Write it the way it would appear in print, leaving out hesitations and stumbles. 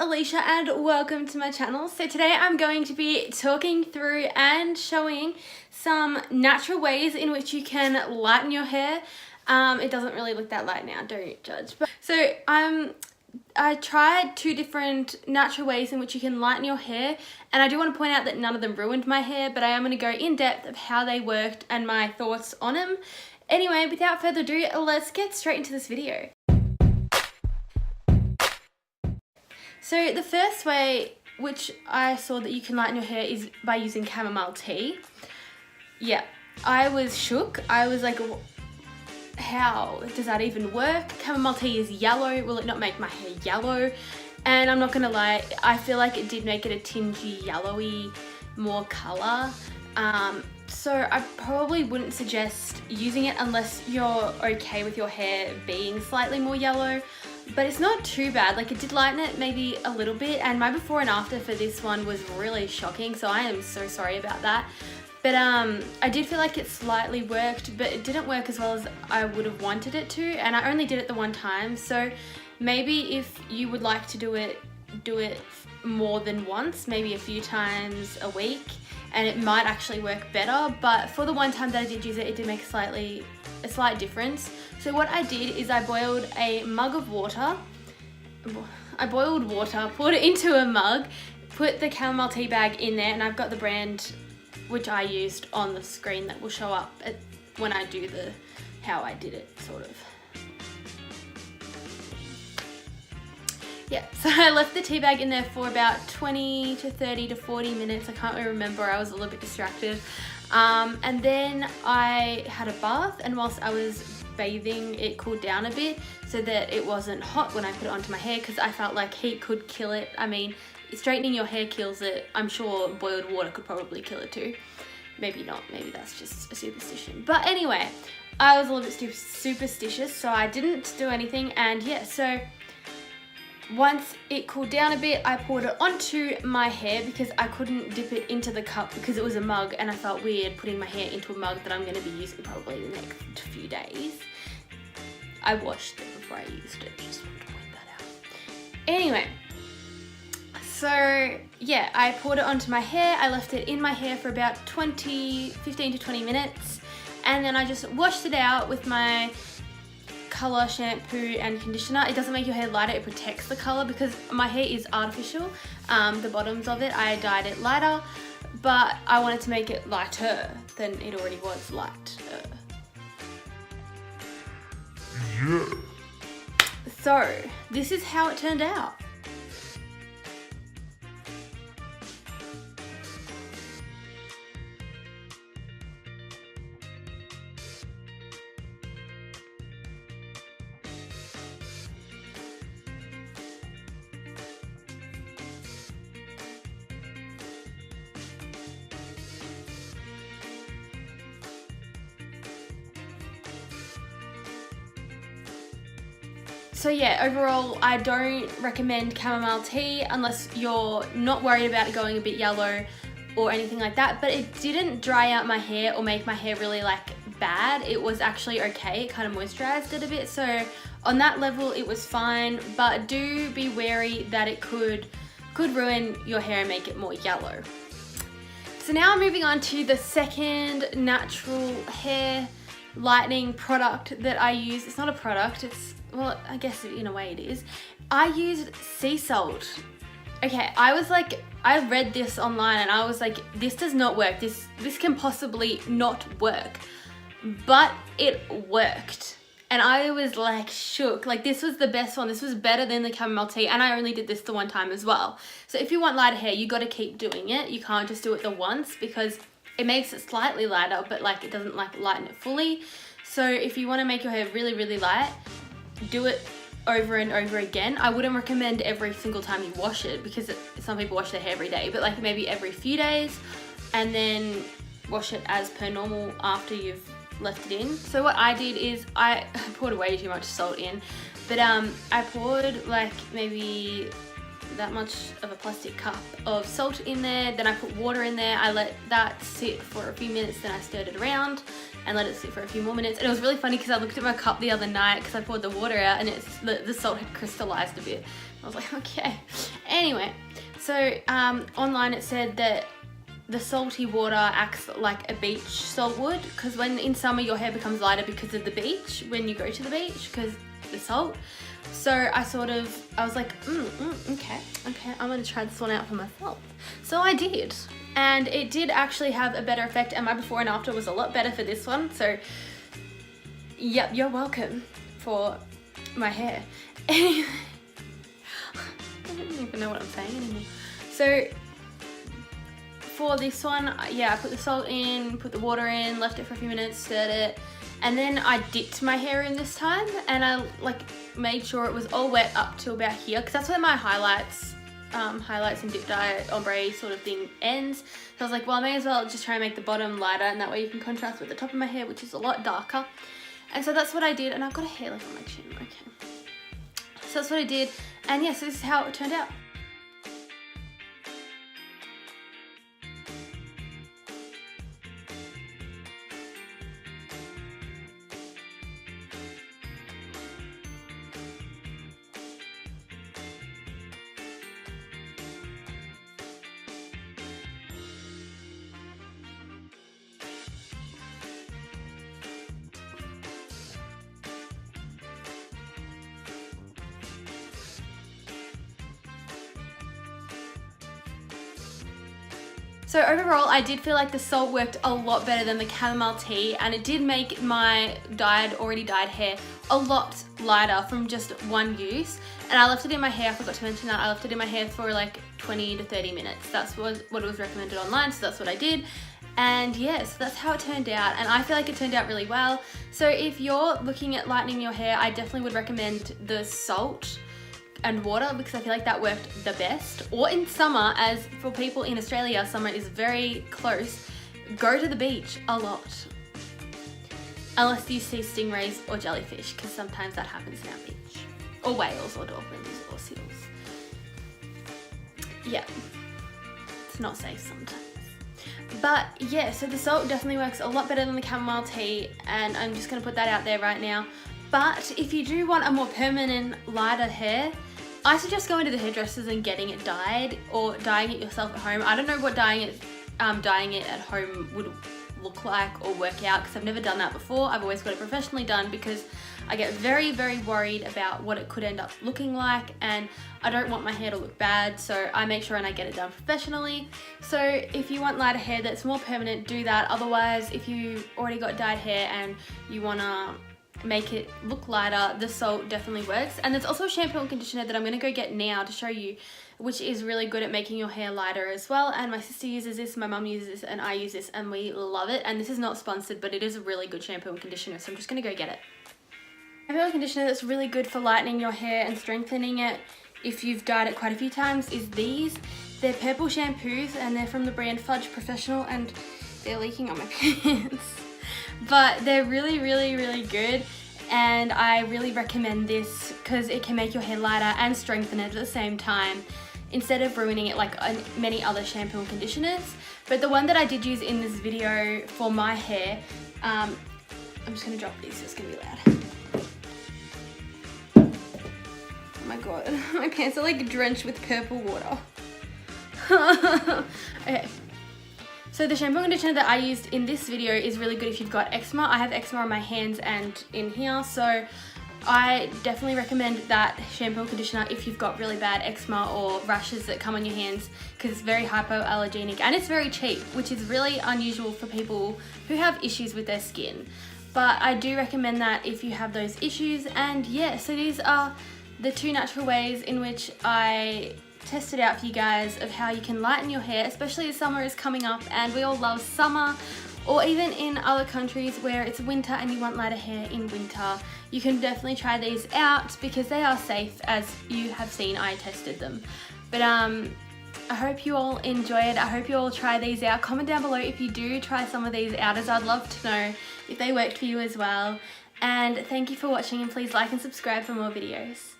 Alicia and welcome to my channel. So today I'm going to be talking through and showing some natural ways in which you can lighten your hair. It doesn't really look that light now, don't judge. So I tried two different natural ways in which you can lighten your hair, and I do want to point out that none of them ruined my hair, but I am going to go in depth of how they worked and my thoughts on them. Anyway, without further ado, let's get straight into this video. So the first way which I saw that you can lighten your hair is by using chamomile tea. Yeah, I was shook. I was like, how does that even work? Chamomile tea is yellow. Will it not make my hair yellow? And I'm not gonna lie, I feel like it did make it a tingy yellowy more color. So I probably wouldn't suggest using it unless you're okay with your hair being slightly more yellow. But it's not too bad. Like, it did lighten it maybe a little bit, and my before and after for this one was really shocking, so I am so sorry about that. But I did feel like it slightly worked, but it didn't work as well as I would have wanted it to, and I only did it the one time. So maybe if you would like to do it more than once, maybe a few times a week, and it might actually work better. But for the one time that I did use it, it did make a slight difference. So what I did is I boiled a mug of water. I boiled water, poured it into a mug, put the chamomile tea bag in there, and I've got the brand which I used on the screen that will show up when I do the how I did it, sort of. Yeah, so I left the tea bag in there for about 20 to 30 to 40 minutes. I can't really remember, I was a little bit distracted. And then I had a bath, and whilst I was bathing, it cooled down a bit so that it wasn't hot when I put it onto my hair, because I felt like heat could kill it. I mean, straightening your hair kills it. I'm sure boiled water could probably kill it too. Maybe not, maybe that's just a superstition. But anyway, I was a little bit superstitious, so I didn't do anything. And yeah, so once it cooled down a bit, I poured it onto my hair because I couldn't dip it into the cup because it was a mug, and I felt weird putting my hair into a mug that I'm going to be using probably the next few days. I washed it before I used it, just want to point that out. Anyway, so yeah, I poured it onto my hair. I left it in my hair for about 15 to 20 minutes, and then I just washed it out with my color shampoo and conditioner. It doesn't make your hair lighter, it protects the color, because my hair is artificial. The bottoms of it, I dyed it lighter, but I wanted to make it lighter than it already was light. Yeah. So this is how it turned out. So yeah, overall, I don't recommend chamomile tea unless you're not worried about it going a bit yellow or anything like that. But it didn't dry out my hair or make my hair really like bad. It was actually okay. It kind of moisturized it a bit. So on that level, it was fine. But do be wary that it could ruin your hair and make it more yellow. So now I'm moving on to the second natural hair lightening product that I use. It's not a product, well, I guess in a way it is. I used sea salt. Okay, I read this online and I was like, this does not work. This can possibly not work. But it worked. And I was like shook. Like, this was the best one. This was better than the chamomile tea, and I only did this the one time as well. So if you want lighter hair, you got to keep doing it. You can't just do it the once, because it makes it slightly lighter, but like it doesn't like lighten it fully. So if you want to make your hair really, really light, do it over and over again. I wouldn't recommend every single time you wash it, because some people wash their hair every day, but like maybe every few days, and then wash it as per normal after you've left it in. So what I did is I poured way too much salt in, but I poured like maybe that much of a plastic cup of salt in there. Then I put water in there. I let that sit for a few minutes, then I stirred it around and let it sit for a few more minutes. And it was really funny because I looked at my cup the other night because I poured the water out and the salt had crystallized a bit. I was like, okay. anyway, so online it said that the salty water acts like a beach salt would, because when in summer your hair becomes lighter because of the beach, when you go to the beach, because the salt. So I was like, okay, I'm gonna try this one out for myself. So I did, and it did actually have a better effect, and my before and after was a lot better for this one. So yep, you're welcome for my hair. I don't even know what I'm saying anymore. So for this one, yeah, I put the salt in, put the water in, left it for a few minutes, stirred it, and then I dipped my hair in this time, and I like made sure it was all wet up to about here, because that's where my highlights and dip dye ombre sort of thing ends. So I was like, well, I may as well just try and make the bottom lighter, and that way you can contrast with the top of my hair, which is a lot darker. And so that's what I did, and I've got a hair like on my chin, okay. So that's what I did, and yes, this is how it turned out. So overall, I did feel like the salt worked a lot better than the chamomile tea, and it did make my already dyed hair a lot lighter from just one use. And I left it in my hair, I forgot to mention that, I left it in my hair for like 20 to 30 minutes. That's what it was recommended online, so that's what I did. And yes, that's how it turned out, and I feel like it turned out really well. So if you're looking at lightening your hair, I definitely would recommend the salt and water, because I feel like that worked the best. Or in summer, as for people in Australia, summer is very close, go to the beach a lot. Unless you see stingrays or jellyfish, because sometimes that happens in our beach. Or whales or dolphins or seals. Yeah, it's not safe sometimes. But yeah, so the salt definitely works a lot better than the chamomile tea, and I'm just gonna put that out there right now. But if you do want a more permanent, lighter hair, I suggest going to the hairdressers and getting it dyed, or dyeing it yourself at home. I don't know what dyeing it at home would look like or work out, because I've never done that before. I've always got it professionally done, because I get very, very worried about what it could end up looking like, and I don't want my hair to look bad, so I make sure and I get it done professionally. So if you want lighter hair that's more permanent, do that. Otherwise, if you already got dyed hair and you wanna make it look lighter, the salt definitely works. And there's also a shampoo and conditioner that I'm gonna go get now to show you, which is really good at making your hair lighter as well. And my sister uses this, my mum uses this, and I use this, and we love it. And this is not sponsored, but it is a really good shampoo and conditioner, so I'm just gonna go get it. Shampoo and conditioner that's really good for lightening your hair and strengthening it if you've dyed it quite a few times is these. They're purple shampoos, and they're from the brand Fudge Professional, and they're leaking on my pants. But they're really, really, really good, and I really recommend this because it can make your hair lighter and strengthen it at the same time, instead of ruining it like many other shampoo and conditioners. But the one that I did use in this video for my hair, I'm just gonna drop these so it's gonna be loud. Oh my god, my pants are like drenched with purple water. Okay. So the shampoo and conditioner that I used in this video is really good if you've got eczema. I have eczema on my hands and in here, so I definitely recommend that shampoo and conditioner if you've got really bad eczema or rashes that come on your hands, because it's very hypoallergenic and it's very cheap, which is really unusual for people who have issues with their skin. But I do recommend that if you have those issues. And yeah, so these are the two natural ways in which I tested out for you guys of how you can lighten your hair, especially as summer is coming up and we all love summer. Or even in other countries where it's winter and you want lighter hair in winter, you can definitely try these out because they are safe, as you have seen I tested them. But I hope you all enjoy it. I hope you all try these out. Comment down below if you do try some of these out, as I'd love to know if they worked for you as well. And thank you for watching, and please like and subscribe for more videos.